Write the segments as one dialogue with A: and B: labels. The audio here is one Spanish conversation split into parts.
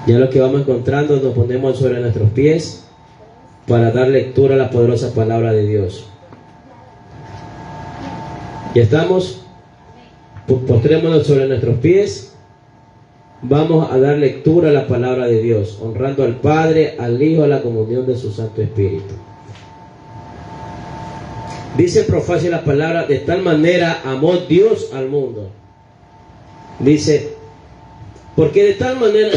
A: Ya lo que vamos encontrando, nos ponemos sobre nuestros pies para dar lectura a la poderosa palabra de Dios. ¿Ya estamos? Postrémonos sobre nuestros pies. Vamos a dar lectura a la palabra de Dios, honrando al Padre, al Hijo, a la comunión de su Santo Espíritu. Dice el profeta la palabra: de tal manera amó Dios al mundo. Dice, porque de tal manera,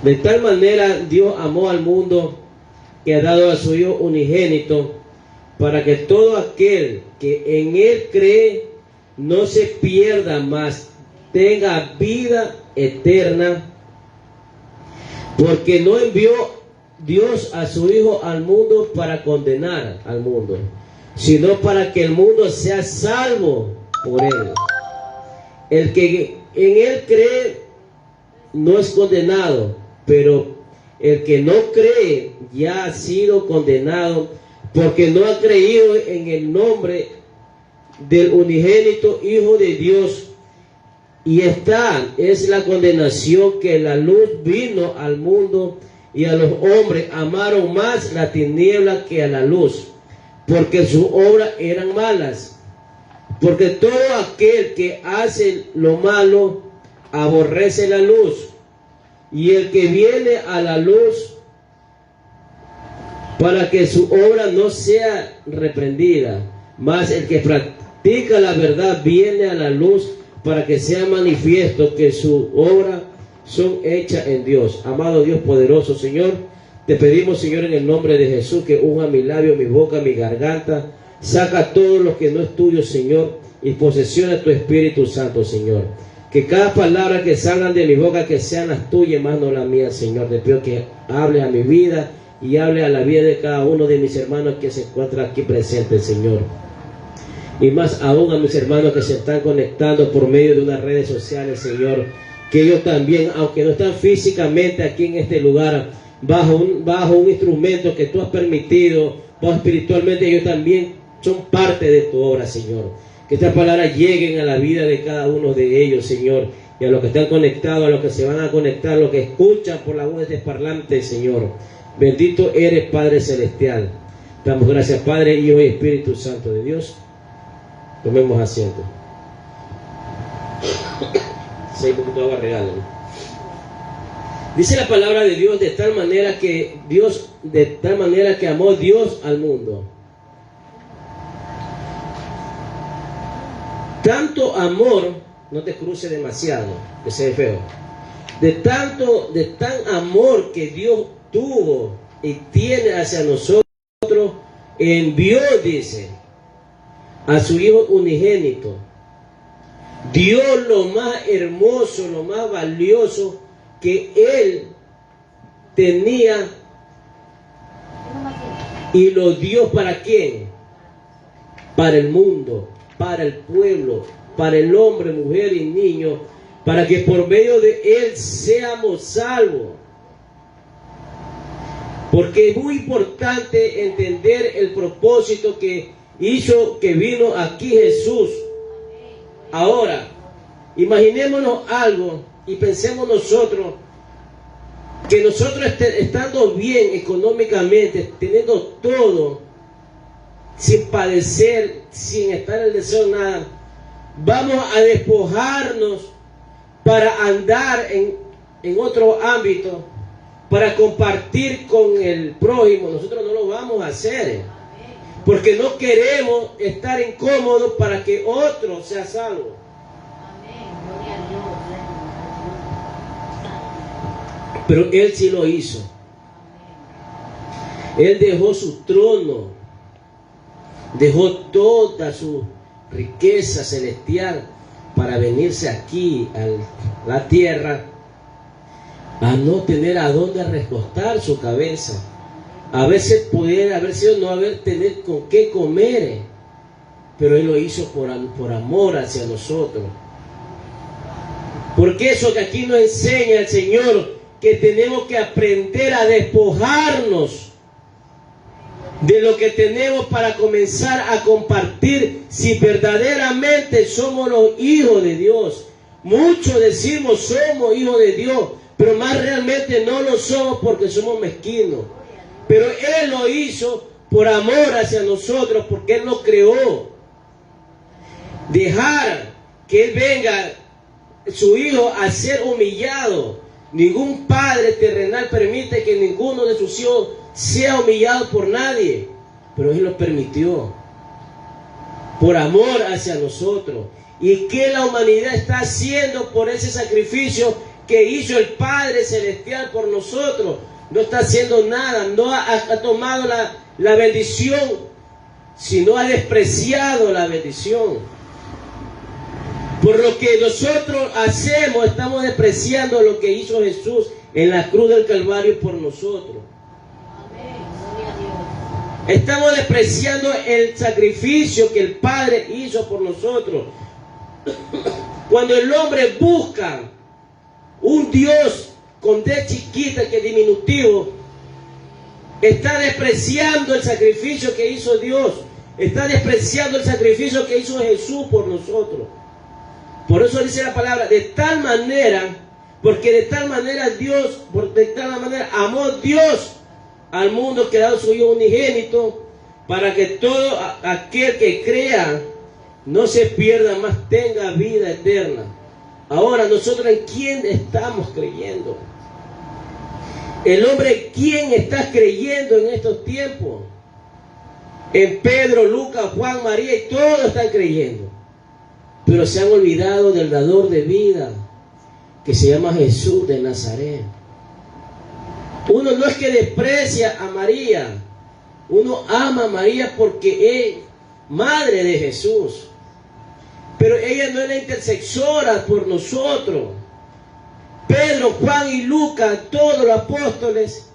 A: de tal manera Dios amó al mundo que ha dado a su Hijo unigénito, para que todo aquel que en Él cree no se pierda, mas tenga vida eterna. Porque no envió Dios a su Hijo al mundo para condenar al mundo, sino para que el mundo sea salvo por Él. El que en Él cree no es condenado, pero el que no cree ya ha sido condenado, porque no ha creído en el nombre del unigénito Hijo de Dios. Y esta es la condenación, que la luz vino al mundo, y a los hombres amaron más la tiniebla que a la luz, porque sus obras eran malas. Porque todo aquel que hace lo malo aborrece la luz, y el que viene a la luz para que su obra no sea reprendida. Mas el que practica la verdad viene a la luz para que sea manifiesto que sus obras son hechas en Dios. Amado Dios poderoso, Señor, te pedimos, Señor, en el nombre de Jesús, que unja mi labio, mi boca, mi garganta. Saca todo lo que no es tuyo, Señor, y posesiona tu Espíritu Santo, Señor. Que cada palabra que salgan de mi boca, que sean las tuyas, más no las mías, Señor. Te pido que hable a mi vida y hable a la vida de cada uno de mis hermanos que se encuentran aquí presentes, Señor. Y más aún a mis hermanos que se están conectando por medio de unas redes sociales, Señor. Que ellos también, aunque no están físicamente aquí en este lugar, bajo un instrumento que tú has permitido, bajo espiritualmente, ellos también son parte de tu obra, Señor. Que estas palabras lleguen a la vida de cada uno de ellos, Señor. Y a los que están conectados, a los que se van a conectar, a los que escuchan por la voz de este parlante, Señor. Bendito eres, Padre Celestial. Damos gracias, Padre, Hijo y Espíritu Santo de Dios. Tomemos asiento. 6 poquitos de agua regalo. Dice la palabra de Dios: de tal manera que amó Dios al mundo. Tanto amor, no te cruce demasiado, que se ve feo. De tan amor que Dios tuvo y tiene hacia nosotros, envió, dice, a su Hijo unigénito. Dio lo más hermoso, lo más valioso que Él tenía, y lo dio ¿para quién? Para el mundo, para el pueblo, para el hombre, mujer y niño, para que por medio de Él seamos salvos. Porque es muy importante entender el propósito que vino aquí Jesús. Ahora, imaginémonos algo y pensemos nosotros, que nosotros estando bien económicamente, teniendo todo, sin padecer, sin estar en el deseo de nada, vamos a despojarnos para andar en otro ámbito, para compartir con el prójimo. Nosotros no lo vamos a hacer, porque no queremos estar incómodos para que otro sea salvo. Pero Él sí lo hizo. Él dejó su trono, dejó toda su riqueza celestial para venirse aquí a la tierra, a no tener a dónde recostar su cabeza. A veces pudiera haber sido no tener con qué comer, pero Él lo hizo por amor hacia nosotros. Porque eso que aquí nos enseña el Señor, que tenemos que aprender a despojarnos de lo que tenemos para comenzar a compartir, si verdaderamente somos los hijos de Dios. Muchos decimos somos hijos de Dios, pero más realmente no lo somos porque somos mezquinos. Pero Él lo hizo por amor hacia nosotros, porque Él nos creó. Dejar que Él venga, su Hijo, a ser humillado. Ningún padre terrenal permite que ninguno de sus hijos sea humillado por nadie, pero Él lo permitió por amor hacia nosotros. ¿Y qué la humanidad está haciendo por ese sacrificio que hizo el Padre Celestial por nosotros? No está haciendo nada, no ha tomado la bendición, sino ha despreciado la bendición. Por lo que nosotros hacemos, estamos despreciando lo que hizo Jesús en la cruz del Calvario por nosotros. Estamos despreciando el sacrificio que el Padre hizo por nosotros. Cuando el hombre busca un Dios con D chiquita, que es diminutivo, está despreciando el sacrificio que hizo Dios. Está despreciando el sacrificio que hizo Jesús por nosotros. Por eso dice la palabra, de tal manera, porque de tal manera amó Dios al mundo, que ha dado su Hijo unigénito, para que todo aquel que crea no se pierda, mas tenga vida eterna. Ahora, nosotros, ¿en quién estamos creyendo? El hombre, ¿quién está creyendo en estos tiempos? En Pedro, Lucas, Juan, María, y todos están creyendo. Pero se han olvidado del dador de vida, que se llama Jesús de Nazaret. Uno no es que desprecia a María, uno ama a María porque es madre de Jesús. Pero ella no es la intercesora por nosotros. Pedro, Juan y Lucas, todos los apóstoles,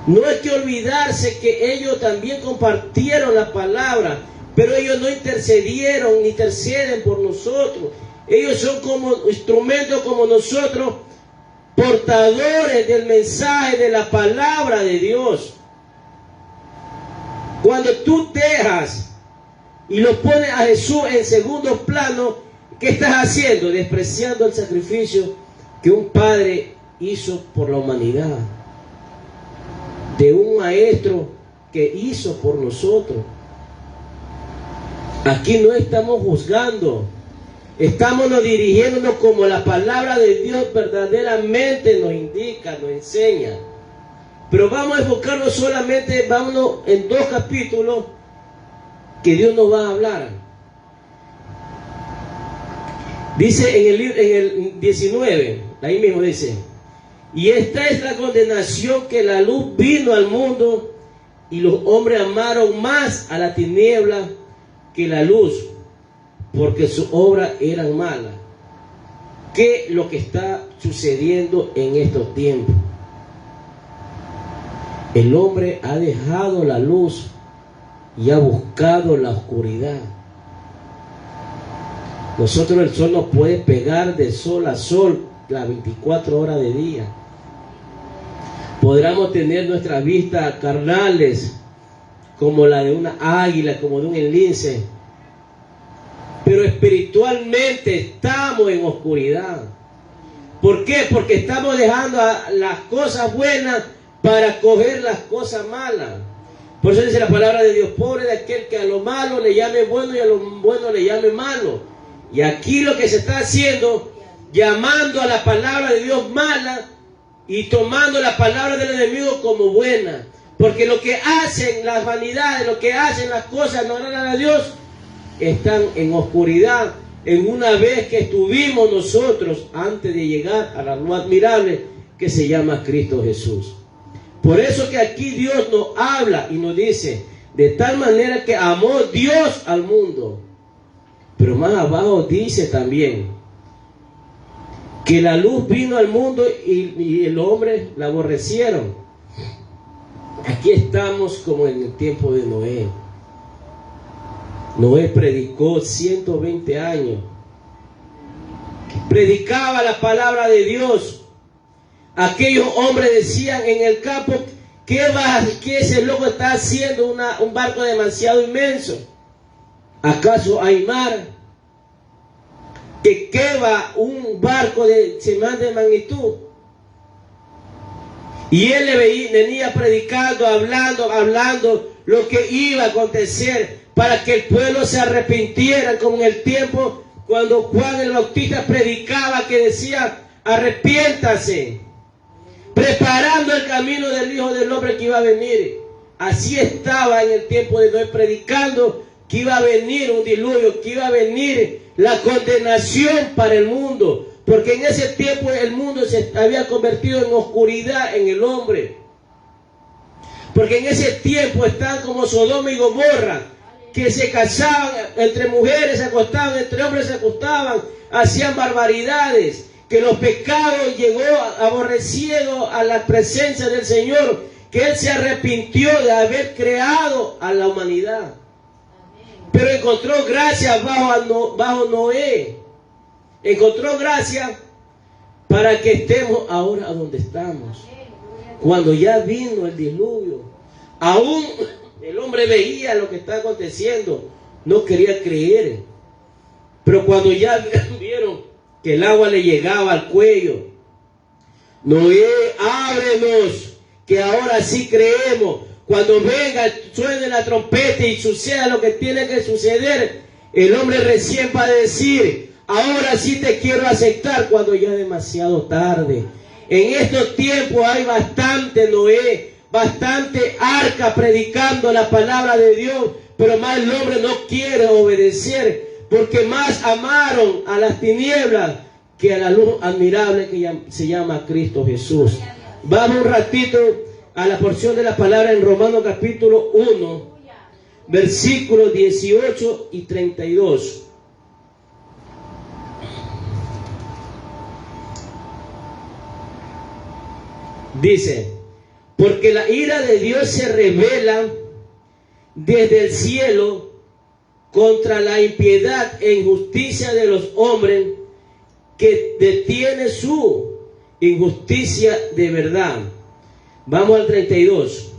A: no hay que olvidarse que ellos también compartieron la palabra, pero ellos no intercedieron ni interceden por nosotros. Ellos son como instrumentos como nosotros, portadores del mensaje de la palabra de Dios. Cuando tú dejas y lo pones a Jesús en segundo plano, ¿qué estás haciendo? Despreciando el sacrificio que un padre hizo por la humanidad, de un maestro que hizo por nosotros. Aquí no estamos juzgando, estamos dirigiéndonos como la palabra de Dios verdaderamente nos indica, nos enseña. Pero vamos a enfocarnos solamente, vámonos en 2 capítulos que Dios nos va a hablar. Dice en el 19, ahí mismo dice: y esta es la condenación, que la luz vino al mundo, y los hombres amaron más a la tiniebla que la luz, porque sus obras eran malas. ¿Qué es lo que está sucediendo en estos tiempos? El hombre ha dejado la luz y ha buscado la oscuridad. Nosotros, el sol nos puede pegar de sol a sol las 24 horas de día. Podríamos tener nuestras vistas carnales como la de una águila, como de un lince, pero espiritualmente estamos en oscuridad. ¿Por qué? Porque estamos dejando las cosas buenas para coger las cosas malas. Por eso dice la palabra de Dios: pobre de aquel que a lo malo le llame bueno y a lo bueno le llame malo. Y aquí lo que se está haciendo, llamando a la palabra de Dios mala y tomando la palabra del enemigo como buena. Porque lo que hacen las vanidades, lo que hacen las cosas no agradan a Dios, están en oscuridad, en una vez que estuvimos nosotros antes de llegar a la luz admirable que se llama Cristo Jesús. Por eso que aquí Dios nos habla y nos dice: de tal manera que amó Dios al mundo. Pero más abajo dice también que la luz vino al mundo y el hombre la aborrecieron. Aquí estamos como en el tiempo de Noé. Noé predicó 120 años. Predicaba la palabra de Dios. Aquellos hombres decían en el campo: ¿qué ese loco está haciendo un barco demasiado inmenso? ¿Acaso hay mar? ¿Qué va un barco de semejante magnitud? Y él venía predicando, hablando lo que iba a acontecer para que el pueblo se arrepintiera, como en el tiempo cuando Juan el Bautista predicaba, que decía: arrepiéntase, preparando el camino del Hijo del Hombre que iba a venir. Así estaba en el tiempo de Noé, predicando que iba a venir un diluvio, que iba a venir la condenación para el mundo, porque en ese tiempo el mundo se había convertido en oscuridad en el hombre, porque en ese tiempo están como Sodoma y Gomorra, que se casaban entre mujeres, se acostaban, entre hombres se acostaban, hacían barbaridades, que los pecados llegó aborrecido a la presencia del Señor, que Él se arrepintió de haber creado a la humanidad. Pero encontró gracia bajo Noé. Encontró gracia para que estemos ahora donde estamos. Cuando ya vino el diluvio, aún el hombre veía lo que está aconteciendo, no quería creer. Pero cuando ya vieron que el agua le llegaba al cuello, Noé, ábrenos, que ahora sí creemos. Cuando venga, suene la trompeta y suceda lo que tiene que suceder, el hombre recién va a decir: ahora sí te quiero aceptar, cuando ya es demasiado tarde. En estos tiempos hay bastante Noé, bastante arca predicando la palabra de Dios, pero más el hombre no quiere obedecer, porque más amaron a las tinieblas que a la luz admirable que se llama Cristo Jesús. Vamos un ratito a la porción de la palabra en Romanos capítulo 1, versículos 18 y 32. Dice: porque la ira de Dios se revela desde el cielo contra la impiedad e injusticia de los hombres, que detiene su injusticia de verdad. Vamos al 32.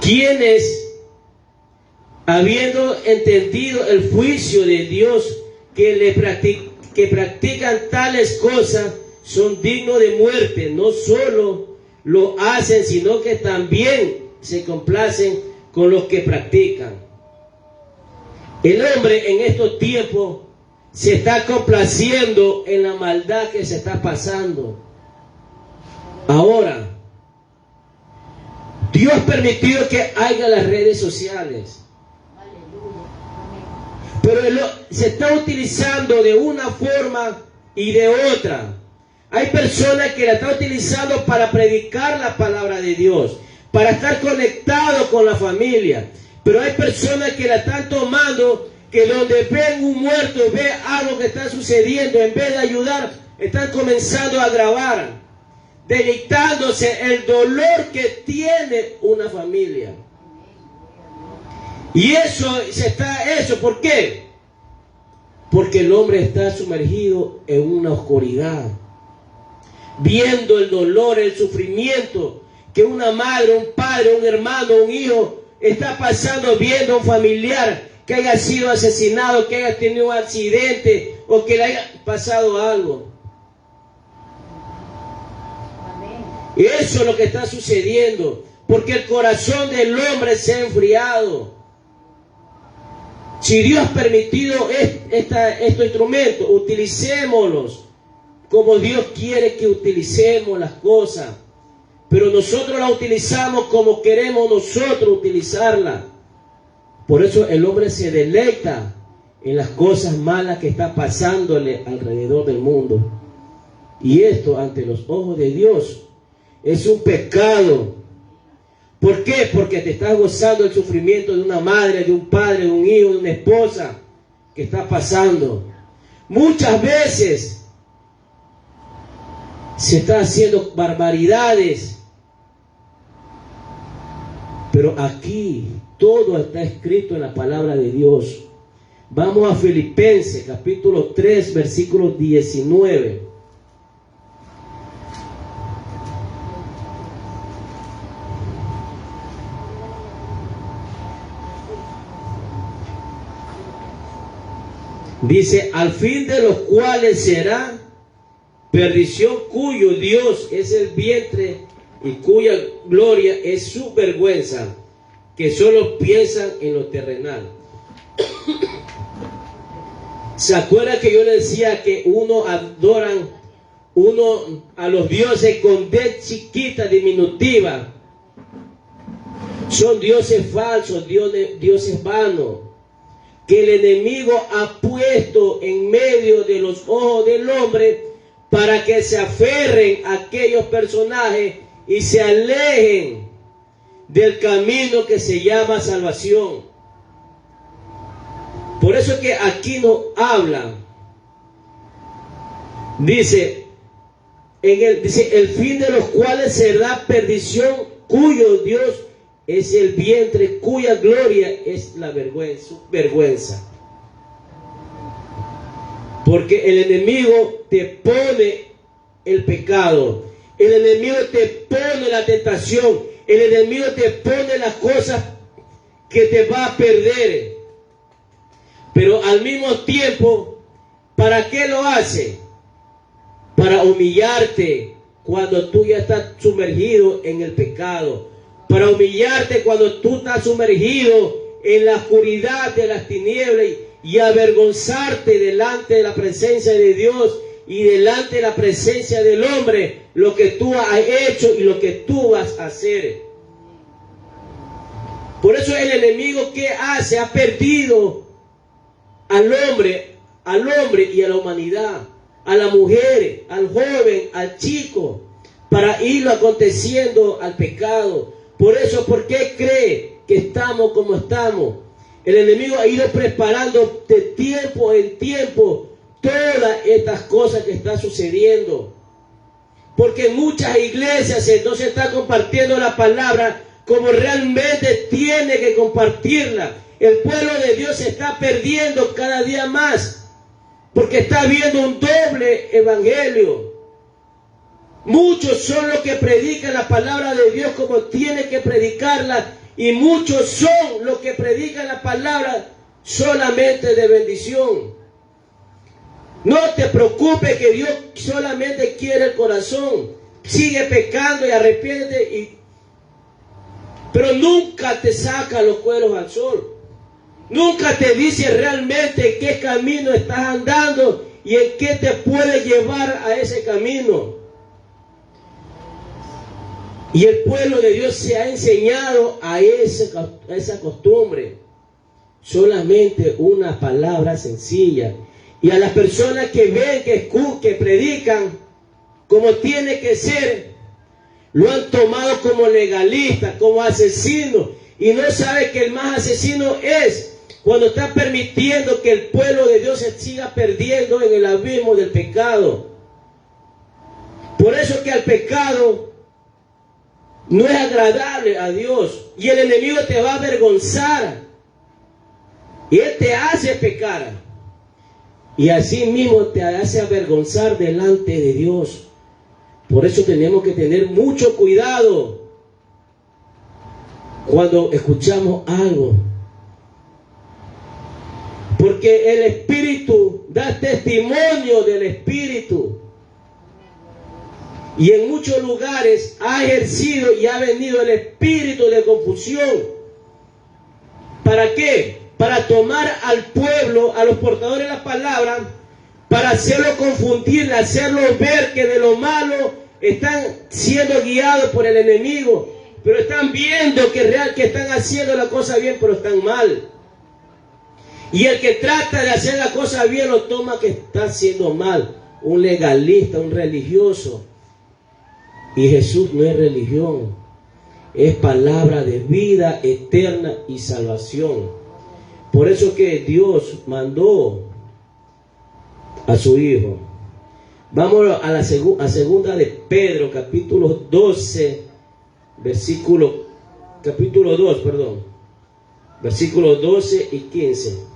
A: Quienes, habiendo entendido el juicio de Dios, que practican tales cosas, son dignos de muerte. No solo lo hacen, sino que también se complacen con los que practican. El hombre en estos tiempos se está complaciendo en la maldad que se está pasando. Ahora, Dios ha permitido que haya las redes sociales, pero se está utilizando de una forma y de otra. Hay personas que la están utilizando para predicar la palabra de Dios, para estar conectados con la familia, pero hay personas que la están tomando, que donde ven un muerto, ven algo que está sucediendo, en vez de ayudar, están comenzando a grabar, deleitándose el dolor que tiene una familia. Y eso ¿por qué? Porque el hombre está sumergido en una oscuridad, viendo el dolor, el sufrimiento que una madre, un padre, un hermano, un hijo está pasando, viendo a un familiar que haya sido asesinado, que haya tenido un accidente o que le haya pasado algo. Y eso es lo que está sucediendo, porque el corazón del hombre se ha enfriado. Si Dios ha permitido estos instrumentos, utilicémoslos como Dios quiere que utilicemos las cosas. Pero nosotros las utilizamos como queremos nosotros utilizarlas. Por eso el hombre se deleita en las cosas malas que está pasándole alrededor del mundo. Y esto, ante los ojos de Dios, es un pecado. ¿Por qué? Porque te estás gozando el sufrimiento de una madre, de un padre, de un hijo, de una esposa que está pasando. Muchas veces se está haciendo barbaridades, pero aquí todo está escrito en la palabra de Dios. Vamos a Filipenses capítulo 3 versículo 19. Dice, al fin de los cuales será perdición, cuyo Dios es el vientre y cuya gloria es su vergüenza, que solo piensan en lo terrenal. ¿Se acuerda que yo le decía que uno a los dioses con D chiquita, diminutiva? Son dioses falsos, dioses vanos, que el enemigo ha puesto en medio de los ojos del hombre para que se aferren a aquellos personajes y se alejen del camino que se llama salvación. Por eso que aquí nos habla, dice, el fin de los cuales será perdición, cuyo Dios es el vientre, cuya gloria es la vergüenza. Porque el enemigo te pone el pecado, el enemigo te pone la tentación, el enemigo te pone las cosas que te va a perder. Pero al mismo tiempo, ¿para qué lo hace? Para humillarte cuando tú ya estás sumergido en el pecado. Para humillarte cuando tú estás sumergido en la oscuridad de las tinieblas y avergonzarte delante de la presencia de Dios y delante de la presencia del hombre, lo que tú has hecho y lo que tú vas a hacer. Por eso el enemigo, ¿qué hace? Ha perdido al hombre y a la humanidad, a la mujer, al joven, al chico, para irlo aconteciendo al pecado. Por eso, ¿por qué cree que estamos como estamos? El enemigo ha ido preparando de tiempo en tiempo todas estas cosas que están sucediendo. Porque en muchas iglesias no se está compartiendo la palabra como realmente tiene que compartirla. El pueblo de Dios se está perdiendo cada día más, porque está viendo un doble evangelio. Muchos son los que predican la palabra de Dios como tiene que predicarla, y muchos son los que predican la palabra solamente de bendición. No te preocupes, que Dios solamente quiere el corazón. Sigue pecando y arrepiéntete, pero nunca te saca los cueros al sol. Nunca te dice realmente en qué camino estás andando y en qué te puede llevar a ese camino. Y el pueblo de Dios se ha enseñado a esa costumbre. Solamente una palabra sencilla. Y a las personas que ven, que predican como tiene que ser, lo han tomado como legalista, como asesino. Y no sabe que el más asesino es cuando está permitiendo que el pueblo de Dios se siga perdiendo en el abismo del pecado. Por eso que al pecado no es agradable a Dios. Y el enemigo te va a avergonzar. Y él te hace pecar. Y así mismo te hace avergonzar delante de Dios. Por eso tenemos que tener mucho cuidado cuando escuchamos algo. Porque el Espíritu da testimonio del Espíritu. Y en muchos lugares ha ejercido y ha venido el espíritu de confusión. ¿Para qué? Para tomar al pueblo, a los portadores de la palabra, para hacerlo confundir, hacerlo ver que de lo malo están siendo guiados por el enemigo. Pero están viendo que están haciendo la cosa bien, pero están mal. Y el que trata de hacer la cosa bien lo toma que está haciendo mal. Un legalista, un religioso. Y Jesús no es religión, es palabra de vida eterna y salvación. Por eso que Dios mandó a su Hijo. Vamos a segunda de Pedro, capítulo 12, capítulo 2, versículos 12 y 15.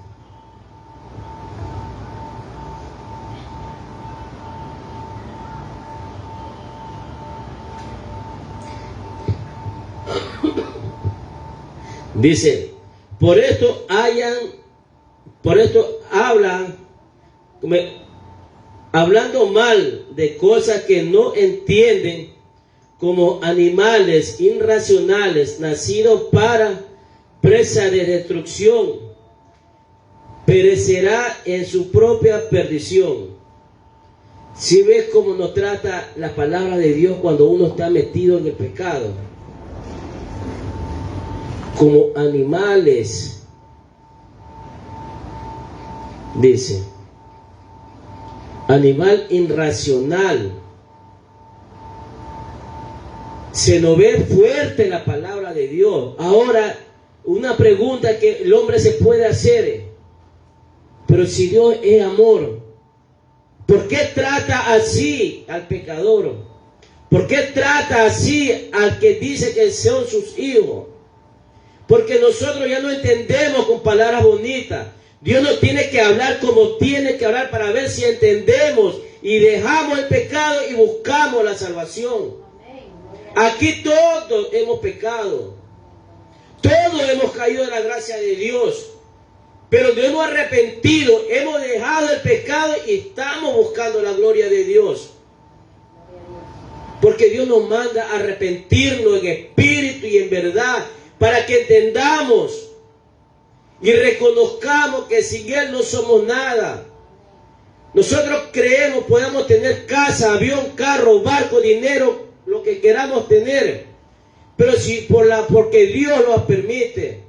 A: Dice, por esto hablan hablando mal de cosas que no entienden, como animales irracionales nacidos para presa de destrucción, perecerá en su propia perdición. Si ves cómo nos trata la palabra de Dios cuando uno está metido en el pecado, como animales, dice, animal irracional. Se nos ve fuerte la palabra de Dios. Ahora, una pregunta que el hombre se puede hacer, pero si Dios es amor, ¿por qué trata así al pecador? ¿Por qué trata así al que dice que son sus hijos? Porque nosotros ya no entendemos con palabras bonitas. Dios nos tiene que hablar como tiene que hablar para ver si entendemos y dejamos el pecado y buscamos la salvación. Aquí todos hemos pecado. Todos hemos caído en la gracia de Dios. Pero nos hemos arrepentido, hemos dejado el pecado y estamos buscando la gloria de Dios. Porque Dios nos manda a arrepentirnos en espíritu y en verdad, para que entendamos y reconozcamos que sin Él no somos nada. Nosotros creemos, podemos tener casa, avión, carro, barco, dinero, lo que queramos tener, pero si porque Dios lo permite.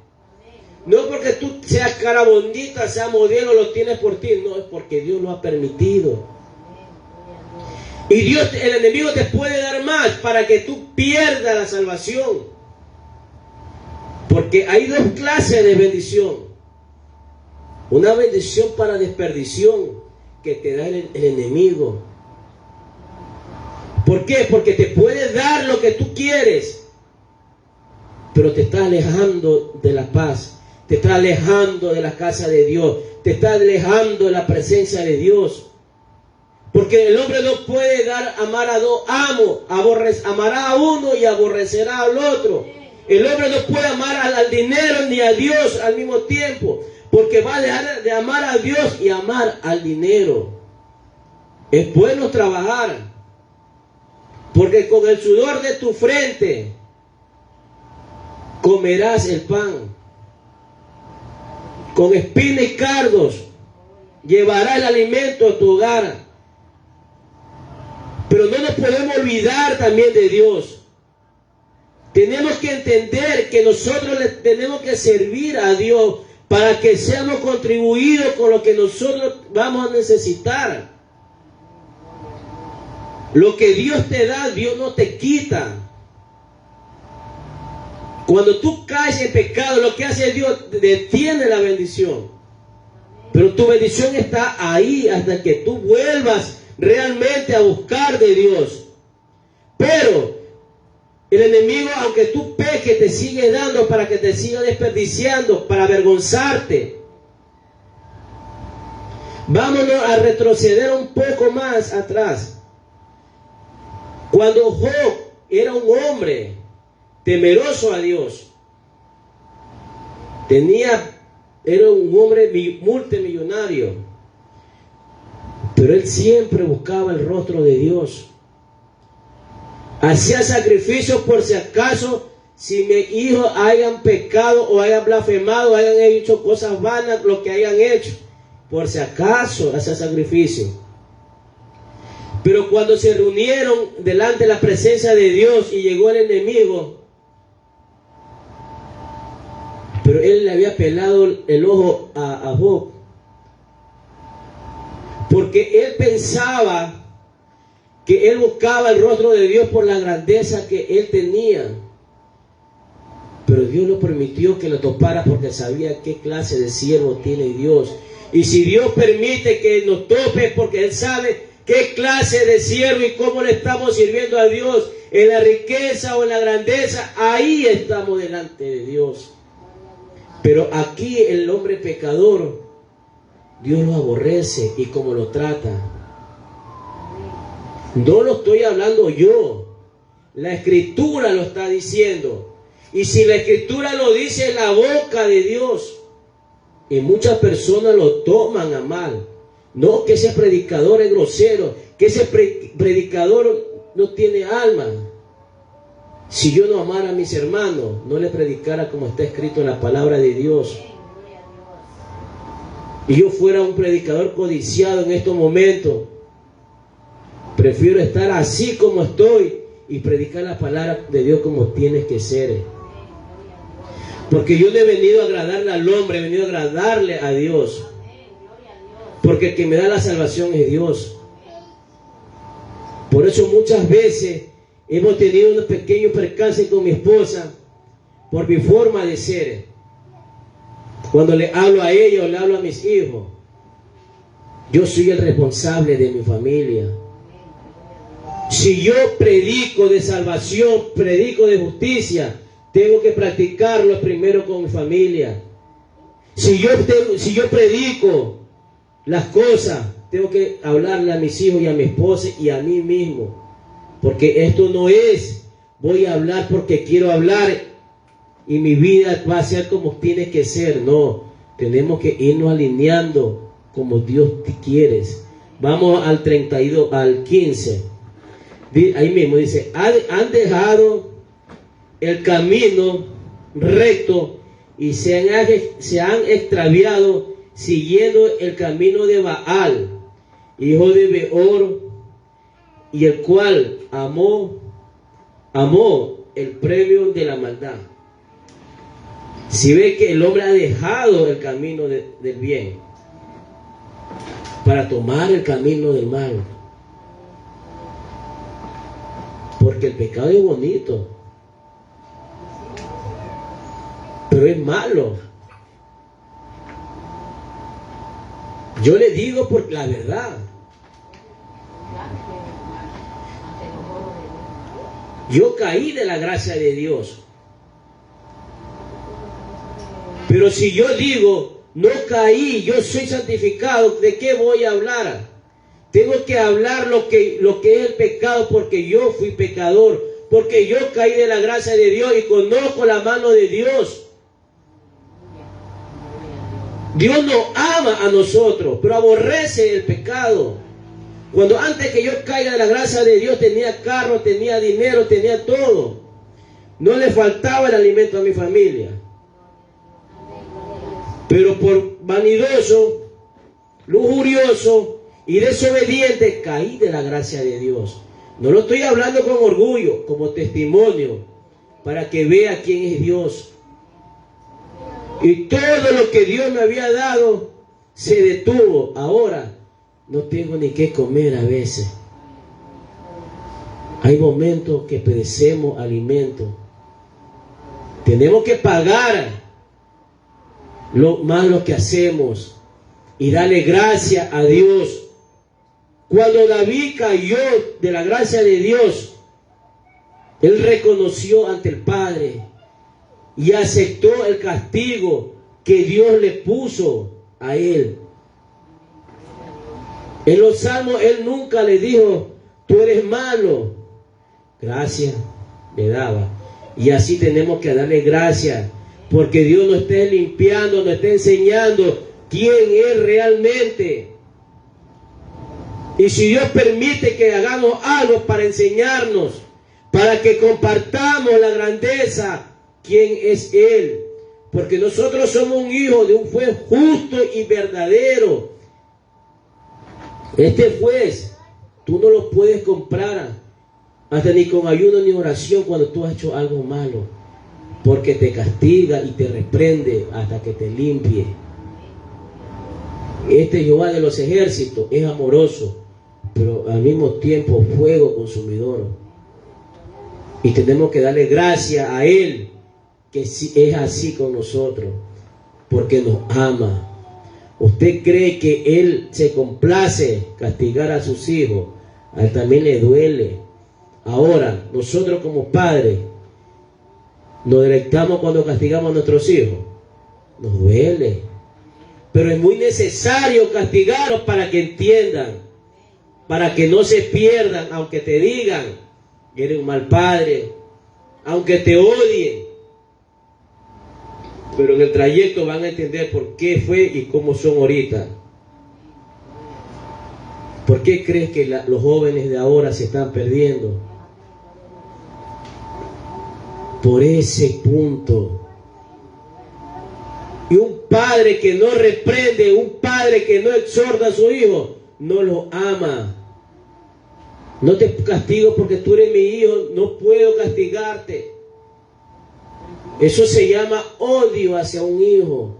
A: No porque tú seas cara bonita, seas modelo, lo tienes por ti. No, es porque Dios lo ha permitido. Y Dios, el enemigo te puede dar más para que tú pierdas la salvación. Porque hay dos clases de bendición. Una bendición para desperdición que te da el enemigo. ¿Por qué? Porque te puede dar lo que tú quieres, pero te está alejando de la paz. Te está alejando de la casa de Dios. Te está alejando de la presencia de Dios. Porque el hombre no puede amar a dos amos. Amará a uno y aborrecerá al otro. El hombre no puede amar al dinero ni a Dios al mismo tiempo. Porque va a dejar de amar a Dios y amar al dinero. Es bueno trabajar. Porque con el sudor de tu frente comerás el pan. Con espinas y cardos llevará el alimento a tu hogar. Pero no nos podemos olvidar también de Dios. Tenemos que entender que nosotros le tenemos que servir a Dios para que seamos contribuidos con lo que nosotros vamos a necesitar. Lo que Dios te da, Dios no te quita. Cuando tú caes en pecado, lo que hace Dios, detiene la bendición. Pero tu bendición está ahí hasta que tú vuelvas realmente a buscar de Dios. Pero el enemigo, aunque tú peques, te sigue dando para que te siga desperdiciando, para avergonzarte. Vámonos a retroceder un poco más atrás. Cuando Job era un hombre temeroso a Dios, era un hombre multimillonario, pero él siempre buscaba el rostro de Dios. Hacía sacrificios por si acaso, si mis hijos hayan pecado o hayan blasfemado, o hayan hecho cosas vanas, lo que hayan hecho, por si acaso hacía sacrificio. Pero cuando se reunieron delante de la presencia de Dios y llegó el enemigo, pero él le había pelado el ojo a Job, porque él pensaba que él buscaba el rostro de Dios por la grandeza que él tenía. Pero Dios lo permitió que lo topara porque sabía qué clase de siervo tiene Dios. Y si Dios permite que nos tope, porque Él sabe qué clase de siervo y cómo le estamos sirviendo a Dios, en la riqueza o en la grandeza, ahí estamos delante de Dios. Pero aquí el hombre pecador, Dios lo aborrece y cómo lo trata. No lo estoy hablando yo, la Escritura lo está diciendo. Y si la Escritura lo dice, en la boca de Dios. Y muchas personas lo toman a mal. No, que ese predicador es grosero, que ese predicador no tiene alma. Si yo no amara a mis hermanos, no les predicara como está escrito en la palabra de Dios, y yo fuera un predicador codiciado en estos momentos, prefiero estar así como estoy y predicar la palabra de Dios como tiene que ser. Porque yo no he venido a agradarle al hombre, he venido a agradarle a Dios. Porque el que me da la salvación es Dios. Por eso muchas veces hemos tenido unos pequeños percances con mi esposa por mi forma de ser. Cuando le hablo a ella o le hablo a mis hijos, yo soy el responsable de mi familia. Si yo predico de salvación, predico de justicia, tengo que practicarlo primero con mi familia. Si yo predico las cosas, tengo que hablarle a mis hijos y a mi esposa y a mí mismo. Porque esto no es, voy a hablar porque quiero hablar y mi vida va a ser como tiene que ser. No, tenemos que irnos alineando como Dios te quiere. Vamos al 32, al 15. Ahí mismo dice, han dejado el camino recto y se han extraviado siguiendo el camino de Baal, hijo de Beor, y el cual amó el premio de la maldad. Si ve que el hombre ha dejado el camino del bien para tomar el camino del mal, porque el pecado es bonito, pero es malo. Yo le digo por la verdad. Yo caí de la gracia de Dios. Pero si yo digo, no caí, yo soy santificado, ¿de qué voy a hablar? Tengo que hablar lo que es el pecado, porque yo fui pecador, porque yo caí de la gracia de Dios y conozco la mano de Dios. Dios nos ama a nosotros, pero aborrece el pecado. Cuando antes que yo caiga de la gracia de Dios tenía carro, tenía dinero, tenía todo. No le faltaba el alimento a mi familia. Pero por vanidoso, lujurioso y desobediente caí de la gracia de Dios. No lo estoy hablando con orgullo, como testimonio, para que vea quién es Dios. Y todo lo que Dios me había dado se detuvo. Ahora no tengo ni qué comer a veces. Hay momentos que perecemos alimentos. Tenemos que pagar lo malo que hacemos y darle gracias a Dios. Cuando David cayó de la gracia de Dios, él reconoció ante el Padre y aceptó el castigo que Dios le puso a él. En los salmos él nunca le dijo, tú eres malo. Gracias le daba. Y así tenemos que darle gracias, porque Dios nos está limpiando, nos está enseñando quién es realmente. Y si Dios permite que hagamos algo para enseñarnos, para que compartamos la grandeza, quién es Él. Porque nosotros somos un hijo de un juez justo y verdadero. Este juez, tú no lo puedes comprar hasta ni con ayuno ni oración cuando tú has hecho algo malo, porque te castiga y te reprende hasta que te limpie. Este Jehová de los ejércitos es amoroso, pero al mismo tiempo fuego consumidor. Y tenemos que darle gracias a Él, que es así con nosotros, porque nos ama. ¿Usted cree que Él se complace castigar a sus hijos? A Él también le duele. Ahora, nosotros como padres, nos deleitamos cuando castigamos a nuestros hijos. Nos duele. Pero es muy necesario castigarlos para que entiendan, para que no se pierdan, aunque te digan que eres un mal padre, aunque te odien. Pero en el trayecto van a entender por qué fue y cómo son ahorita. ¿Por qué crees que los jóvenes de ahora se están perdiendo? Por ese punto. Y un padre que no reprende, un padre que no exhorta a su hijo, no lo ama. No te castigo porque tú eres mi hijo, no puedo castigarte. Eso se llama odio hacia un hijo.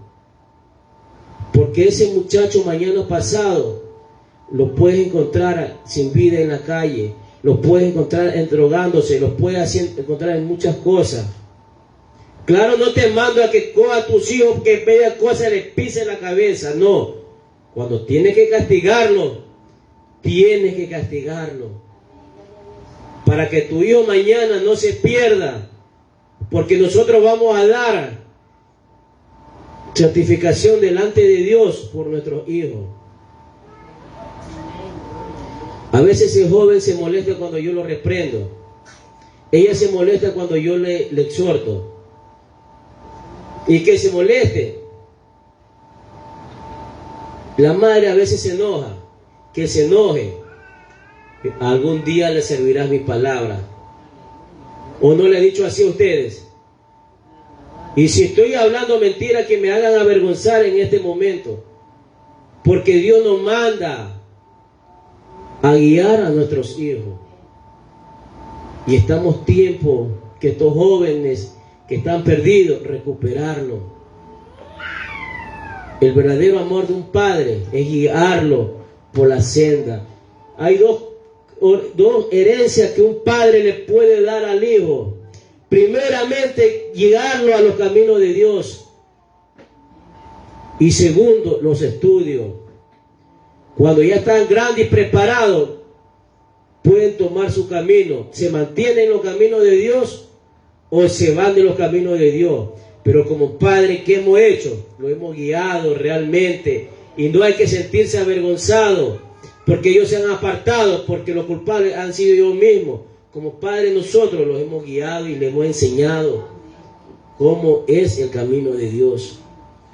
A: Porque ese muchacho mañana pasado lo puedes encontrar sin vida en la calle, lo puedes encontrar drogándose, lo puedes encontrar en muchas cosas. Claro, no te mando a que coja a tus hijos que media cosa le pise la cabeza, no. Cuando tienes que castigarlo, tienes que castigarlo. Para que tu hijo mañana no se pierda, porque nosotros vamos a dar certificación delante de Dios por nuestros hijos. A veces el joven se molesta cuando yo lo reprendo. Ella se molesta cuando yo le exhorto. Y que se moleste. La madre a veces se enoja. Que se enoje. Algún día le servirás mi palabra. ¿O no le he dicho así a ustedes? Y si estoy hablando mentira, que me hagan avergonzar en este momento. Porque Dios nos manda a guiar a nuestros hijos. Y estamos tiempo que estos jóvenes que están perdidos, recuperarlo. El verdadero amor de un padre es guiarlo por la senda. Hay dos herencias que un padre le puede dar al hijo. Primeramente, guiarlo a los caminos de Dios. Y segundo, los estudios. Cuando ya están grandes y preparados, pueden tomar su camino. Se mantienen en los caminos de Dios o se van de los caminos de Dios. Pero como padre, ¿qué hemos hecho? Lo hemos guiado realmente. Y no hay que sentirse avergonzado porque ellos se han apartado, porque los culpables han sido ellos mismos. Como padre, nosotros los hemos guiado y les hemos enseñado cómo es el camino de Dios.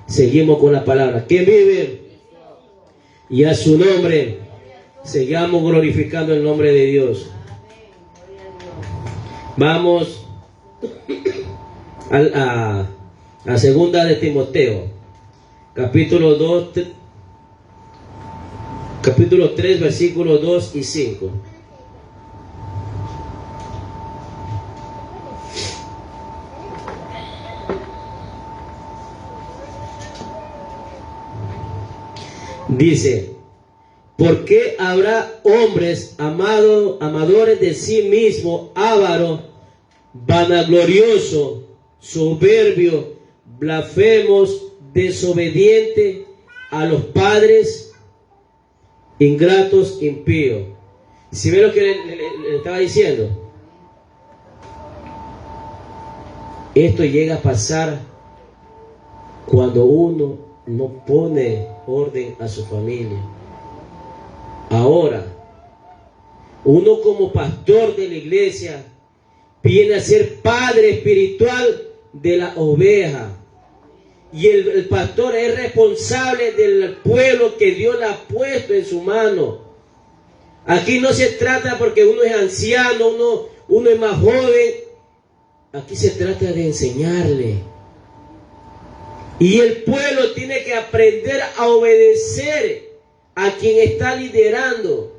A: Seguimos con la palabra. ¿Quién vive? Y a su nombre sigamos glorificando el nombre de Dios. Vamos a segunda de Timoteo, capítulo 3, versículos 2 y 5. Dice: ¿por qué habrá hombres amadores de sí mismos, ávaros, vanagloriosos, soberbios, blasfemos, desobedientes a los padres, ingratos, impíos? ¿Si ve lo que le estaba diciendo? Esto llega a pasar cuando uno no pone orden a su familia. Ahora, uno como pastor de la iglesia viene a ser padre espiritual de la oveja. Y el pastor es responsable del pueblo que Dios le ha puesto en su mano. Aquí no se trata porque uno es anciano, uno es más joven. Aquí se trata de enseñarle. Y el pueblo tiene que aprender a obedecer a quien está liderando.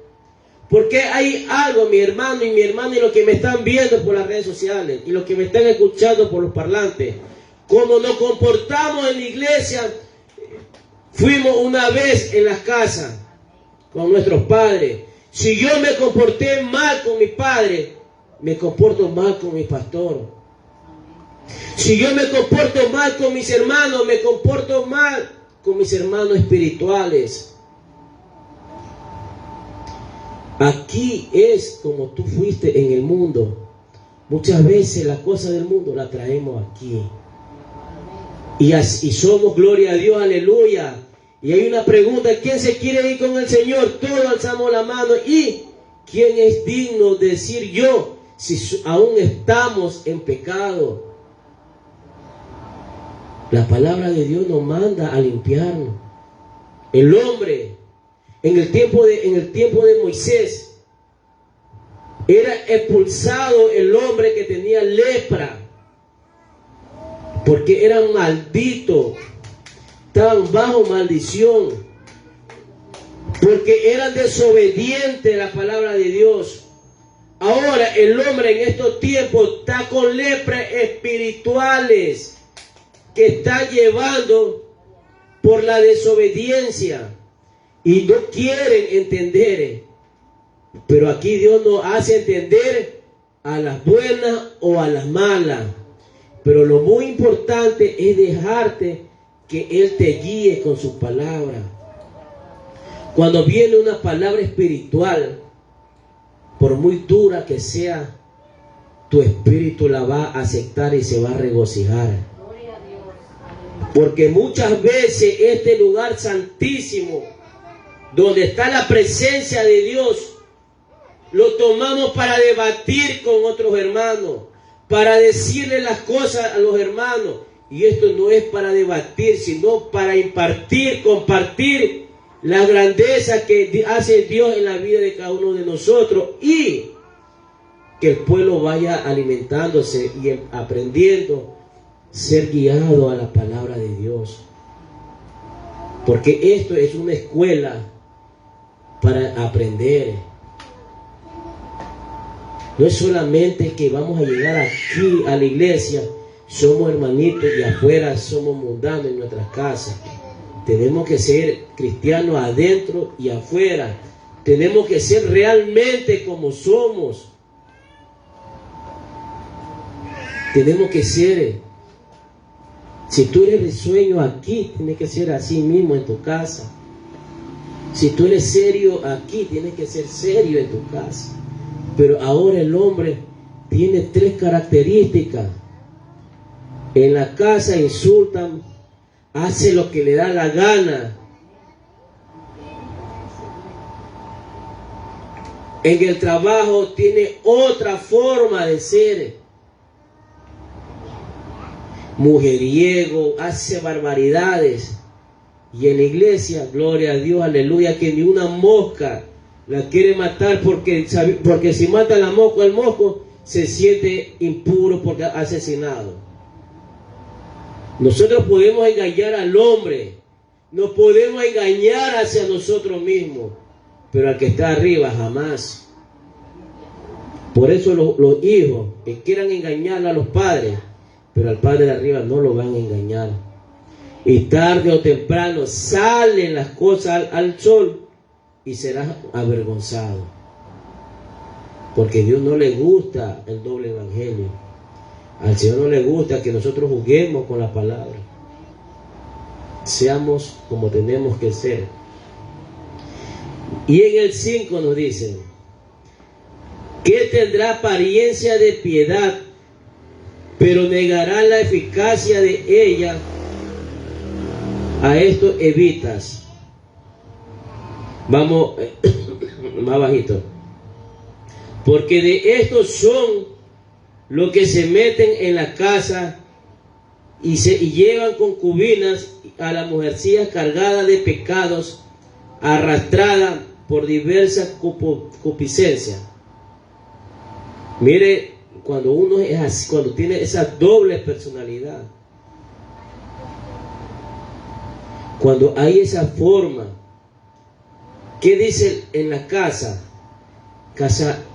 A: Porque hay algo, mi hermano y los que me están viendo por las redes sociales y los que me están escuchando por los parlantes. Como nos comportamos en la iglesia, fuimos una vez en las casas con nuestros padres. Si yo me comporté mal con mi padre, me comporto mal con mi pastor. Si yo me comporto mal con mis hermanos, me comporto mal con mis hermanos espirituales. Aquí es como tú fuiste en el mundo. Muchas veces las cosas del mundo las traemos aquí. Y somos, gloria a Dios, aleluya. Y hay una pregunta: ¿quién se quiere ir con el Señor? Todos alzamos la mano. ¿Y quién es digno de decir yo si aún estamos en pecado? La palabra de Dios nos manda a limpiarnos. El hombre En el tiempo de Moisés, era expulsado el hombre que tenía lepra, porque eran malditos, estaban bajo maldición, porque eran desobedientes a la palabra de Dios. Ahora el hombre en estos tiempos está con lepras espirituales que está llevando por la desobediencia y no quieren entender. Pero aquí Dios nos hace entender a las buenas o a las malas. Pero lo muy importante es dejarte que Él te guíe con su palabra. Cuando viene una palabra espiritual, por muy dura que sea, tu espíritu la va a aceptar y se va a regocijar. Porque muchas veces este lugar santísimo, donde está la presencia de Dios, lo tomamos para debatir con otros hermanos, para decirle las cosas a los hermanos. Y esto no es para debatir, sino para impartir, compartir la grandeza que hace Dios en la vida de cada uno de nosotros, y que el pueblo vaya alimentándose y aprendiendo ser guiado a la palabra de Dios. Porque esto es una escuela para aprender. No es solamente que vamos a llegar aquí a la iglesia, somos hermanitos y afuera somos mundanos en nuestras casas. Tenemos que ser cristianos adentro y afuera. Tenemos que ser realmente como somos. Tenemos que ser. Si tú eres risueño aquí, tienes que ser así mismo en tu casa. Si tú eres serio aquí, tienes que ser serio en tu casa. Pero ahora el hombre tiene 3 características. En la casa insultan, hace lo que le da la gana. En el trabajo tiene otra forma de ser. Mujeriego, hace barbaridades. Y en la iglesia, gloria a Dios, aleluya, que ni una mosca la quiere matar, porque si mata la mosca, el mosco se siente impuro porque ha asesinado. Nosotros podemos engañar al hombre, nos podemos engañar hacia nosotros mismos, pero al que está arriba jamás. Por eso los hijos que quieran engañar a los padres, pero al padre de arriba no lo van a engañar. Y tarde o temprano salen las cosas al sol y serás avergonzado. Porque a Dios no le gusta el doble evangelio. Al Señor no le gusta que nosotros juguemos con la palabra. Seamos como tenemos que ser. Y en el 5 nos dice que tendrá apariencia de piedad, pero negará la eficacia de ella. A esto evitas. Vamos más bajito. Porque de estos son los que se meten en la casa y llevan concubinas a la mujercilla cargada de pecados, arrastrada por diversas concupiscencias. Mire, cuando uno es así, cuando tiene esa doble personalidad, cuando hay esa forma, ¿qué dice en la casa?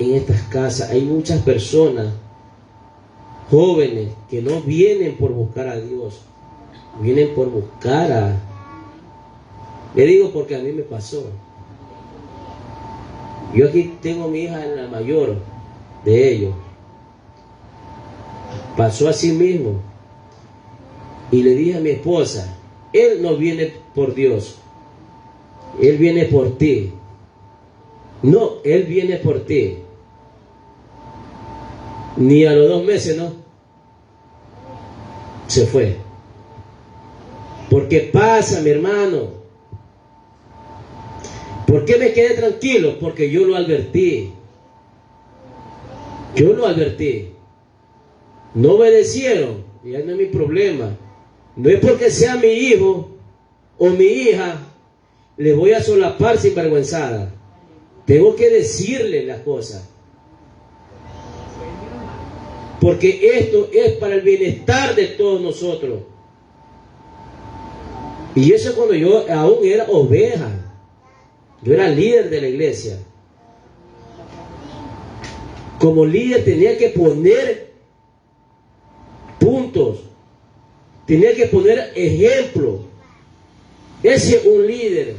A: En estas casas hay muchas personas jóvenes que no vienen por buscar a Dios, vienen por buscar a... Le digo porque a mí me pasó. Yo aquí tengo mi hija, la mayor de ellos. Pasó así mismo. Y le dije a mi esposa, él no viene por Dios, él viene por ti. No, él viene por ti. Ni a los 2 meses, ¿no? Se fue. Porque pasa, mi hermano. ¿Por qué me quedé tranquilo? Porque yo lo advertí. Yo lo advertí. No obedecieron. Ya no es mi problema. No es porque sea mi hijo o mi hija le voy a solapar sin vergüenzada. Tengo que decirle las cosas. Porque esto es para el bienestar de todos nosotros. Y eso cuando yo aún era oveja. Yo era líder de la iglesia. Como líder tenía que poner puntos. Tenía que poner ejemplo. Ese es un líder.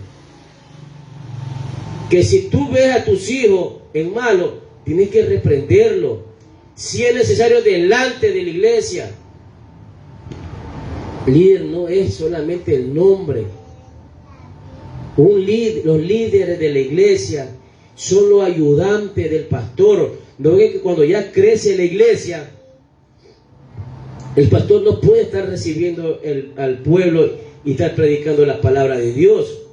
A: Que si tú ves a tus hijos en malo, tienes que reprenderlo. Si es necesario, delante de la iglesia. Líder no es solamente el nombre. Los líderes de la iglesia son los ayudantes del pastor. No es que cuando ya crece la iglesia, el pastor no puede estar recibiendo al pueblo y estar predicando la palabra de Dios.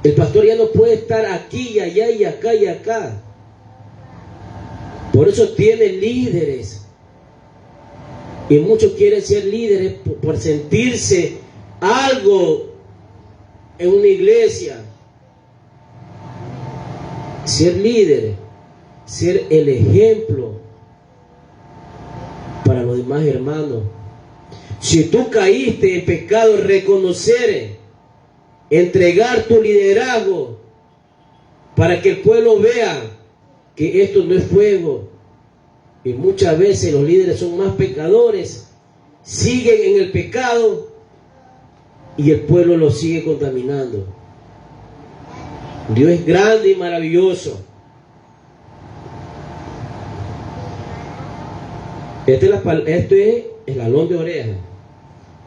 A: El pastor ya no puede estar aquí y allá y acá y acá. Por eso tiene líderes. Y muchos quieren ser líderes por sentirse algo en una iglesia. Ser líder, ser el ejemplo para los demás hermanos. Si tú caíste en pecado, reconocer, entregar tu liderazgo para que el pueblo vea que esto no es fuego. Y muchas veces los líderes son más pecadores, siguen en el pecado y el pueblo lo sigue contaminando. Dios es grande y maravilloso. Este es el jalón de oreja.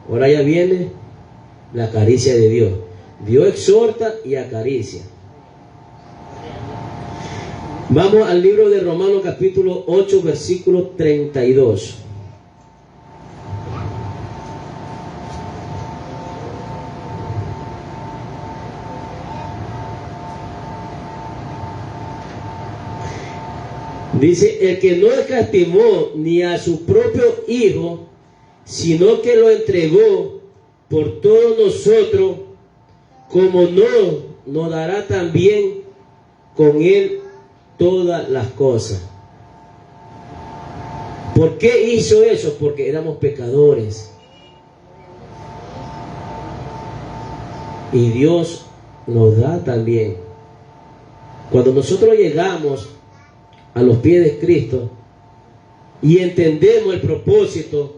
A: Ahora ya viene la caricia de Dios. Dios exhorta y acaricia. Vamos al libro de Romanos capítulo 8, versículo 32. Dice, el que no escatimó ni a su propio Hijo, sino que lo entregó por todos nosotros, como no nos dará también con él todas las cosas. ¿Por qué hizo eso? Porque éramos pecadores. Y Dios nos da también. Cuando nosotros llegamos a los pies de Cristo y entendemos el propósito,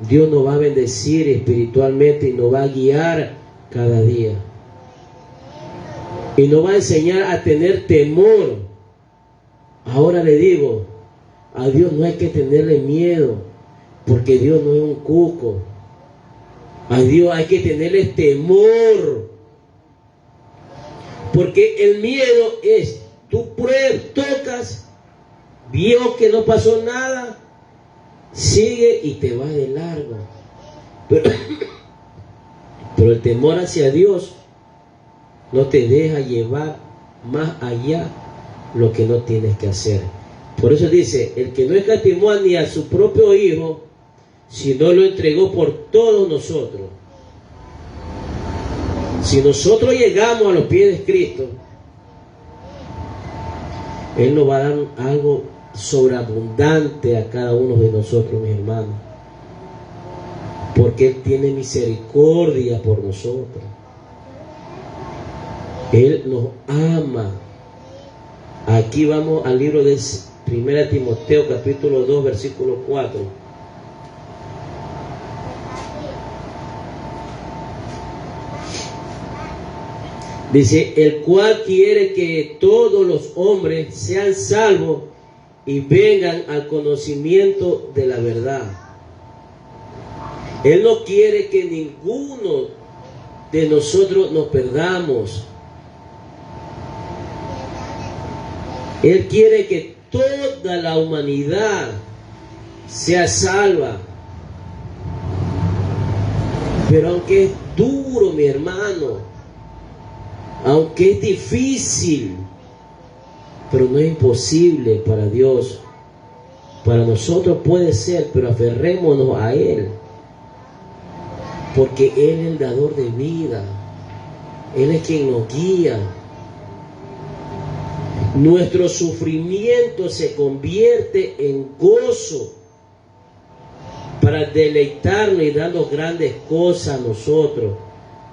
A: Dios nos va a bendecir espiritualmente y nos va a guiar cada día. Y nos va a enseñar a tener temor. Ahora le digo, a Dios no hay que tenerle miedo, porque Dios no es un cuco. A Dios hay que tenerle temor. Porque el miedo es, tú tocas, vio que no pasó nada, sigue y te vas de largo. Pero el temor hacia Dios no te deja llevar más allá lo que no tienes que hacer. Por eso dice, el que no escatimó ni a su propio Hijo, sino lo entregó por todos nosotros. Si nosotros llegamos a los pies de Cristo, Él nos va a dar algo sobreabundante a cada uno de nosotros, mis hermanos. Porque Él tiene misericordia por nosotros. Él nos ama. Aquí vamos al libro de 1 Timoteo capítulo 2 versículo 4. Dice, el cual quiere que todos los hombres sean salvos y vengan al conocimiento de la verdad. Él no quiere que ninguno de nosotros nos perdamos. Él quiere que toda la humanidad sea salva. Pero aunque es duro, mi hermano, aunque es difícil, pero no es imposible para Dios. Para nosotros puede ser, pero aferrémonos a Él, porque Él es el dador de vida. Él es quien nos guía. Nuestro sufrimiento se convierte en gozo para deleitarnos y darnos grandes cosas a nosotros.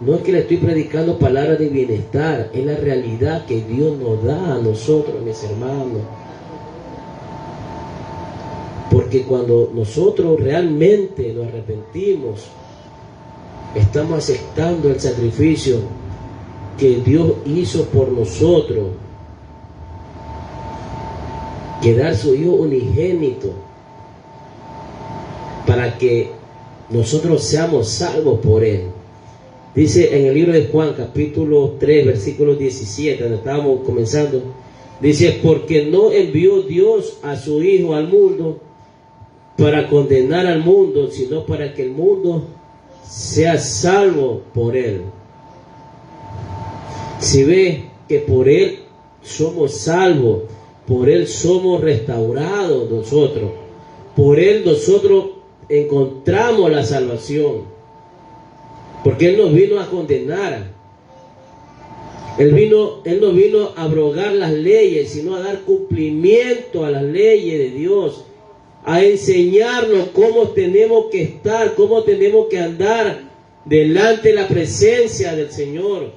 A: No es que le estoy predicando palabras de bienestar, es la realidad que Dios nos da a nosotros, mis hermanos. Porque cuando nosotros realmente nos arrepentimos, estamos aceptando el sacrificio que Dios hizo por nosotros, que dar su Hijo unigénito para que nosotros seamos salvos por Él. Dice en el libro de Juan, capítulo 3, versículo 17, donde estábamos comenzando, dice: porque no envió Dios a su Hijo al mundo para condenar al mundo, sino para que el mundo sea salvo por Él. Si ve que por Él somos salvos, por Él somos restaurados nosotros, por Él nosotros encontramos la salvación. Porque Él nos vino a condenar. Él no vino a abrogar las leyes, sino a dar cumplimiento a las leyes de Dios, a enseñarnos cómo tenemos que estar, cómo tenemos que andar delante de la presencia del Señor.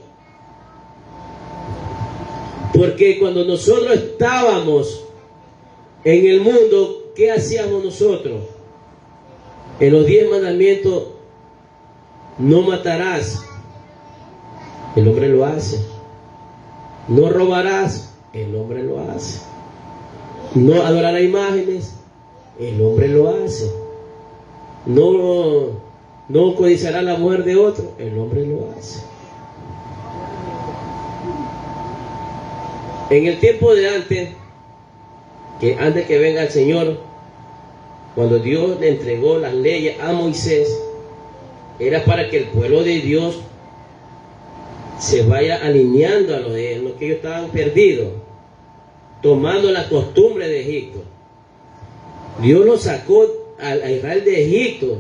A: Porque cuando nosotros estábamos en el mundo, ¿qué hacíamos nosotros? En los 10 mandamientos: no matarás, el hombre lo hace. No robarás, el hombre lo hace. No adorarás imágenes, el hombre lo hace. No codiciará la mujer de otro, el hombre lo hace. En el tiempo de antes que venga el Señor, cuando Dios le entregó las leyes a Moisés, era para que el pueblo de Dios se vaya alineando a lo de él, lo que ellos estaban perdidos, tomando la costumbre de Egipto. Dios los sacó a Israel de Egipto,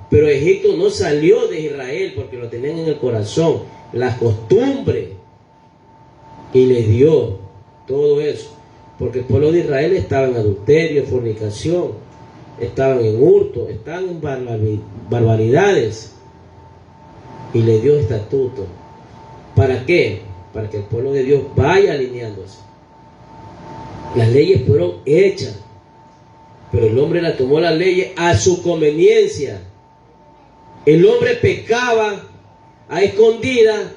A: pero Egipto no salió de Israel porque lo tenían en el corazón, las costumbres, y les dio todo eso, porque el pueblo de Israel estaba en adulterio, fornicación, estaban en hurto, estaban en barbaridades, y le dio estatuto. ¿Para qué? Para que el pueblo de Dios vaya alineándose. Las leyes fueron hechas, pero el hombre la tomó las leyes a su conveniencia. El hombre pecaba a escondidas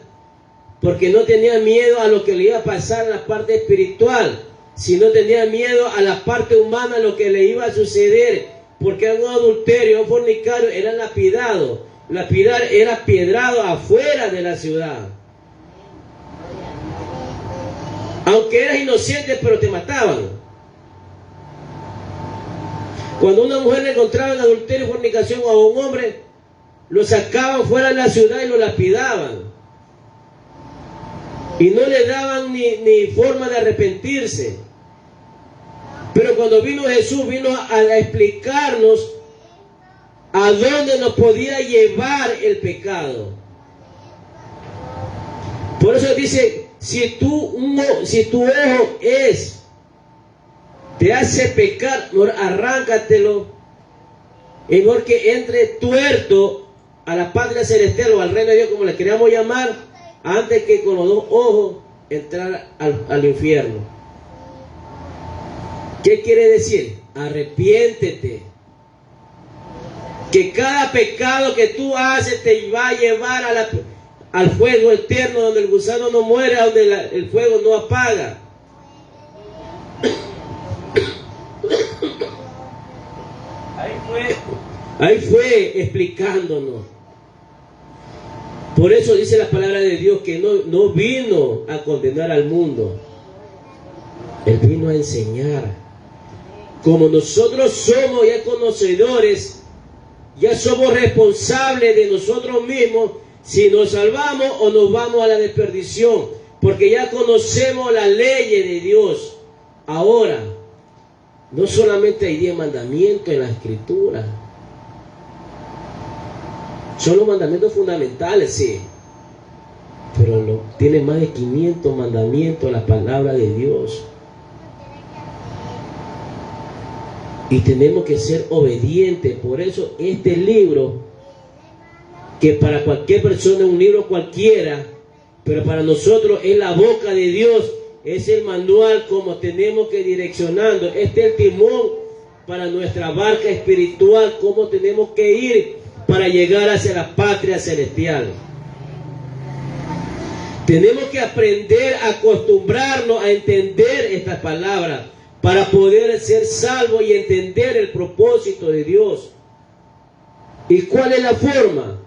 A: porque no tenía miedo a lo que le iba a pasar en la parte espiritual, sino tenía miedo a la parte humana, lo que le iba a suceder, porque un adulterio, un fornicario era lapidado. Lapidar era piedrado afuera de la ciudad. Aunque eras inocente, pero te mataban. Cuando una mujer le encontraba en adulterio y fornicación a un hombre, lo sacaban fuera de la ciudad y lo lapidaban. Y no le daban ni forma de arrepentirse. Pero cuando vino Jesús, vino a explicarnos a dónde nos podía llevar el pecado. Por eso dice: si tu ojo te hace pecar, arráncatelo, y mejor que entre tuerto a la patria celestial o al reino de Dios, como le queríamos llamar, antes que con los 2 ojos entrar al infierno. ¿Qué quiere decir? Arrepiéntete. Que cada pecado que tú haces te va a llevar al fuego eterno, donde el gusano no muere, donde el fuego no apaga. Ahí fue explicándonos. Por eso dice la palabra de Dios que no vino a condenar al mundo. Él vino a enseñar. Como nosotros somos ya conocedores, ya somos responsables de nosotros mismos, si nos salvamos o nos vamos a la desperdición, porque ya conocemos las leyes de Dios. Ahora, no solamente hay 10 mandamientos en la Escritura, son los mandamientos fundamentales, sí, pero Tiene más de 500 mandamientos la palabra de Dios. Y tenemos que ser obedientes. Por eso este libro, que para cualquier persona es un libro cualquiera, pero para nosotros es la boca de Dios, es el manual como tenemos que direccionando. Este es el timón para nuestra barca espiritual, cómo tenemos que ir para llegar hacia la patria celestial. Tenemos que aprender a acostumbrarnos a entender estas palabras para poder ser salvos y entender el propósito de Dios. ¿Y cuál es la forma?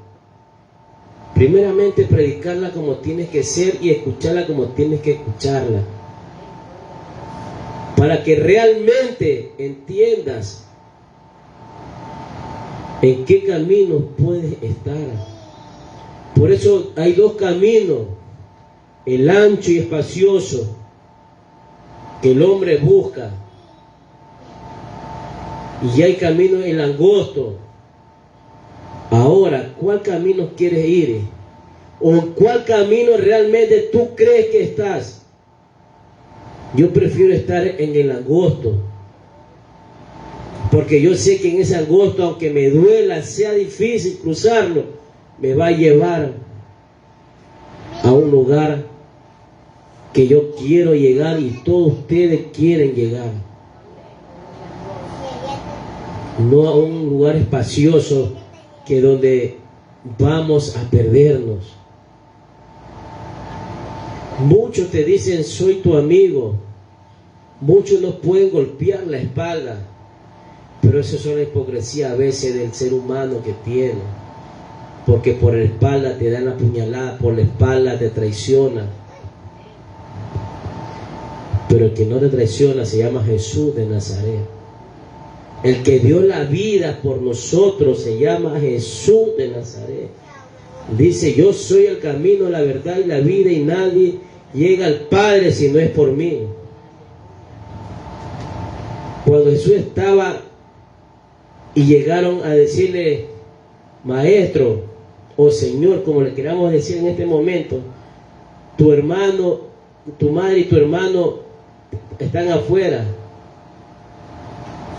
A: Primeramente, predicarla como tienes que ser y escucharla como tienes que escucharla. Para que realmente entiendas en qué camino puedes estar. Por eso hay dos caminos, el ancho y espacioso, que el hombre busca. Y hay caminos el angosto. Ahora, ¿cuál camino quieres ir? ¿O en cuál camino realmente tú crees que estás? Yo prefiero estar en el angosto, porque yo sé que en ese angosto, aunque me duela, sea difícil cruzarlo, me va a llevar a un lugar que yo quiero llegar y todos ustedes quieren llegar. No a un lugar espacioso que donde vamos a perdernos. Muchos te dicen soy tu amigo, muchos nos pueden golpear la espalda, pero eso es una hipocresía a veces del ser humano que tiene, porque por la espalda te dan la puñalada, por la espalda te traiciona, pero el que no te traiciona se llama Jesús de Nazaret. El que dio la vida por nosotros se llama Jesús de Nazaret. Dice, yo soy el camino, la verdad y la vida, y nadie llega al Padre si no es por mí. Cuando Jesús estaba y llegaron a decirle, Maestro o Señor, como le queramos decir en este momento, tu hermano, tu madre y tu hermano están afuera.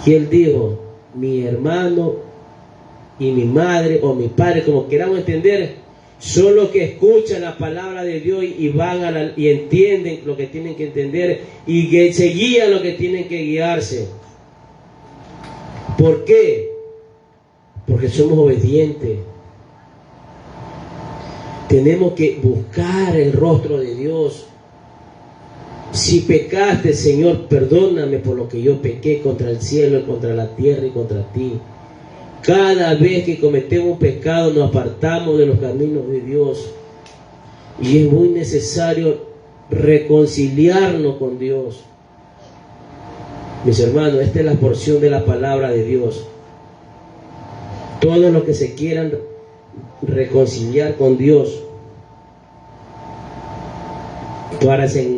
A: Y él dijo, mi hermano y mi madre o mi padre, como queramos entender, son los que escuchan la palabra de Dios y van y entienden lo que tienen que entender y que se guían lo que tienen que guiarse. ¿Por qué? Porque somos obedientes. Tenemos que buscar el rostro de Dios. Si pecaste, Señor, perdóname por lo que yo pequé contra el cielo, contra la tierra y contra ti. Cada vez que cometemos un pecado nos apartamos de los caminos de Dios. Y es muy necesario reconciliarnos con Dios. Mis hermanos, esta es la porción de la palabra de Dios. Todos los que se quieran reconciliar con Dios,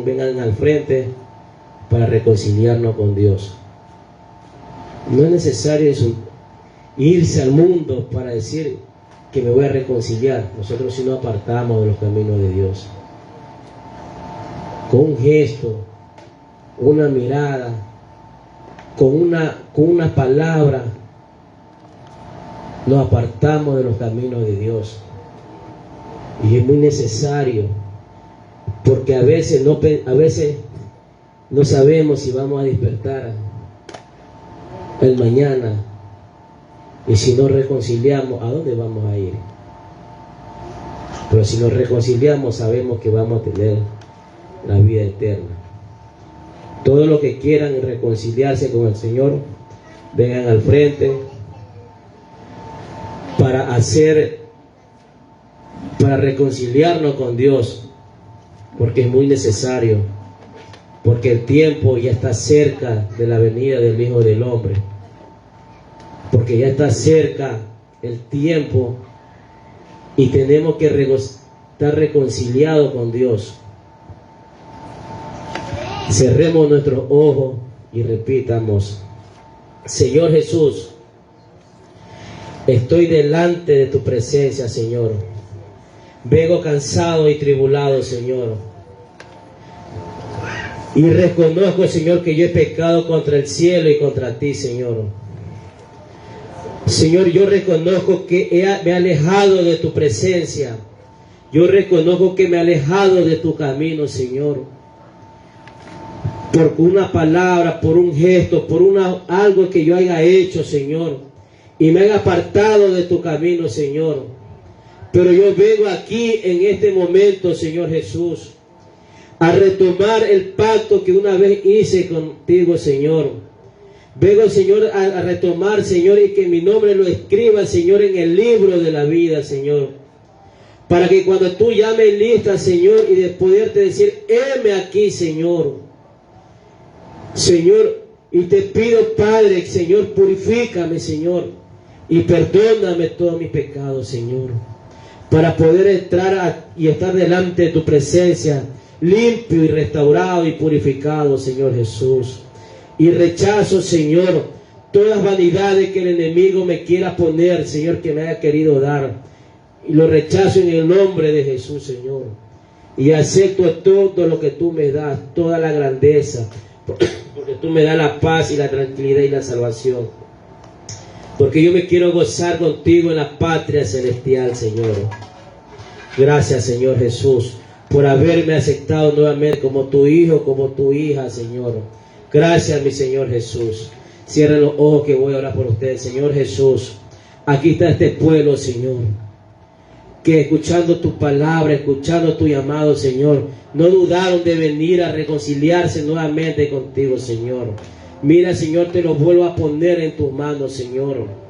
A: vengan al frente para reconciliarnos con Dios. No es necesario irse al mundo para decir que me voy a reconciliar. Nosotros sí nos apartamos de los caminos de Dios. Con un gesto, una mirada, con una palabra, nos apartamos de los caminos de Dios. Y es muy necesario, porque a veces no sabemos si vamos a despertar el mañana, y si nos reconciliamos, ¿a dónde vamos a ir? Pero si nos reconciliamos, sabemos que vamos a tener la vida eterna. Todos los que quieran reconciliarse con el Señor, vengan al frente para reconciliarnos con Dios, porque es muy necesario, porque el tiempo ya está cerca de la venida del Hijo del Hombre, porque ya está cerca el tiempo y tenemos que estar reconciliados con Dios. Cerremos nuestros ojos y repitamos: Señor Jesús, estoy delante de tu presencia, Señor. Vengo cansado y tribulado, Señor. Y reconozco, Señor, que yo he pecado contra el cielo y contra ti, Señor. Señor, yo reconozco que me he alejado de tu presencia. Yo reconozco que me he alejado de tu camino, Señor. Por una palabra, por un gesto, por algo que yo haya hecho, Señor. Y me haya apartado de tu camino, Señor. Pero yo vengo aquí en este momento, Señor Jesús, a retomar el pacto que una vez hice contigo, Señor. Vengo, Señor, a retomar, Señor, y que mi nombre lo escriba, Señor, en el libro de la vida, Señor. Para que cuando tú llames lista, Señor, y de poderte decir, heme aquí, Señor. Señor, y te pido, Padre, Señor, purifícame, Señor, y perdóname todos mis pecados, Señor. Para poder entrar y estar delante de tu presencia, limpio y restaurado y purificado, Señor Jesús. Y rechazo, Señor, todas las vanidades que el enemigo me quiera poner, Señor, que me haya querido dar. Y lo rechazo en el nombre de Jesús, Señor. Y acepto todo lo que tú me das, toda la grandeza, porque tú me das la paz y la tranquilidad y la salvación. Porque yo me quiero gozar contigo en la patria celestial, Señor. Gracias, Señor Jesús, por haberme aceptado nuevamente como tu hijo, como tu hija, Señor. Gracias, mi Señor Jesús. Cierren los ojos que voy a orar por ustedes. Señor Jesús, aquí está este pueblo, Señor, que escuchando tu palabra, escuchando tu llamado, Señor, no dudaron de venir a reconciliarse nuevamente contigo, Señor. Mira, Señor, te lo vuelvo a poner en tus manos, Señor.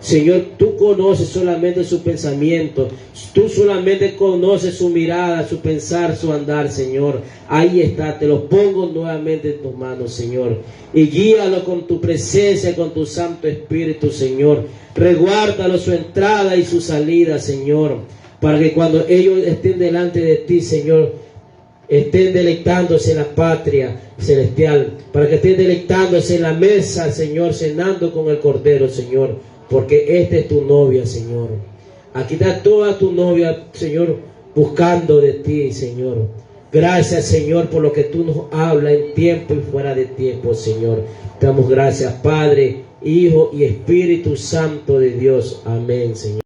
A: Señor, tú conoces solamente su pensamiento, tú solamente conoces su mirada, su pensar, su andar, Señor. Ahí está, te lo pongo nuevamente en tus manos, Señor. Y guíalo con tu presencia, con tu Santo Espíritu, Señor. Reguárdalo su entrada y su salida, Señor, para que cuando ellos estén delante de ti, Señor, estén deleitándose en la patria celestial, para que estén deleitándose en la mesa, Señor, cenando con el Cordero, Señor. Porque esta es tu novia, Señor. Aquí está toda tu novia, Señor, buscando de ti, Señor. Gracias, Señor, por lo que tú nos hablas en tiempo y fuera de tiempo, Señor. Te damos gracias, Padre, Hijo y Espíritu Santo de Dios. Amén, Señor.